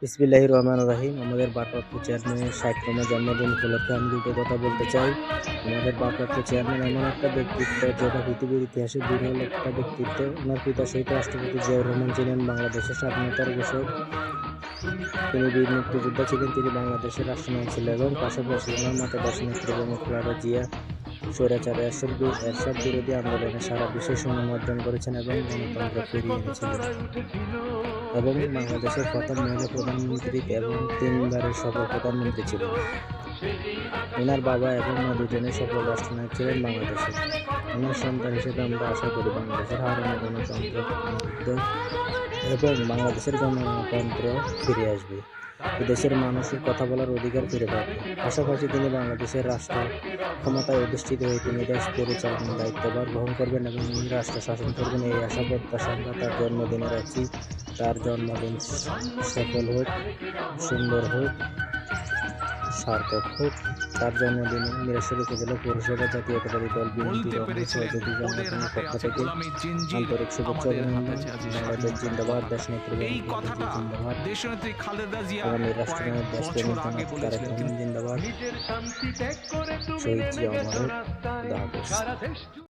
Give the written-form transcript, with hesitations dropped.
বিসমিল্লাহির রহমানির রহিম। আমাদের ভারপ্রাপ্ত চেয়ারম্যানের ৬০তম জন্মদিন উপলক্ষে আমি দুটো কথা বলতে চাই। আমাদের ভারপ্রাপ্ত চেয়ারম্যান এমন একটা ব্যক্তিত্ব, যেটা পৃথিবীর ইতিহাসে বিরল একটা ব্যক্তিত্ব। ওনার পিতা শহীদ রাষ্ট্রপতি জিয়াউর রহমান ছিলেন বাংলাদেশের স্বাধীনতার ঘোষক। তিনি বীর মুক্তিযোদ্ধা ছিলেন, তিনি বাংলাদেশের রাষ্ট্রনায়ক ছিলেন এবং পাশাপাশি ওনার মাতা দেশনেত্রী বেগম খালেদা জিয়া স্বৈরাচার এরশাদ বিরোধী আন্দোলনে সারা বিশ্বে সুনাম অর্জন করেছেন এবং গণতন্ত্র ফিরিয়ে এনেছিলেন, এবং বাংলাদেশের প্রথম মহিলা প্রধানমন্ত্রী এবং 3বারের সফল প্রধানমন্ত্রী ছিলেন। ওনার বাবা এবং মা দুজনেই সফল রাষ্ট্রনায়ক ছিলেন বাংলাদেশের। ওনার সন্তান হিসেবে আমরা আশা করি বাংলাদেশের হারানো গণতন্ত্র পুনরুদ্ধ এবং বাংলাদেশের গণতন্ত্র ফিরে আসবে। দেশের মানুষের কথা বলার অধিকার ফিরে পাবে। পাশাপাশি তিনি বাংলাদেশের রাষ্ট্র ক্ষমতায় অধিষ্ঠিত হয়ে তিনি দেশ পরিচালনার দায়িত্বভার গ্রহণ করবেন এবং উনি রাষ্ট্র শাসন করবেন। এই আশা প্রত্যাশা আমরা তার জন্মদিনে রাখছি। তার জন্মদিন সফল হোক, সুন্দর হোক, সার্থক হোক। তার জন্মদিনে মিরসরাই উপজেলা পৌরসভা জাতীয়তাবাদী দল বিএনপির সহযোগী সংগঠনের পক্ষ থেকে আন্তরিক শুভেচ্ছা অভিনন্দন। বাংলাদেশ জিন্দাবাদ, দেশনেত্রী বেগম খালেদা জিয়া জিন্দাবাদ, আগামী রাষ্ট্রনায়ক দেশপ্রেমিক জনাব তারেক রহমান জিন্দাবাদ, শহীদ জিয়া অমর হোক। খোদা হাফেজ।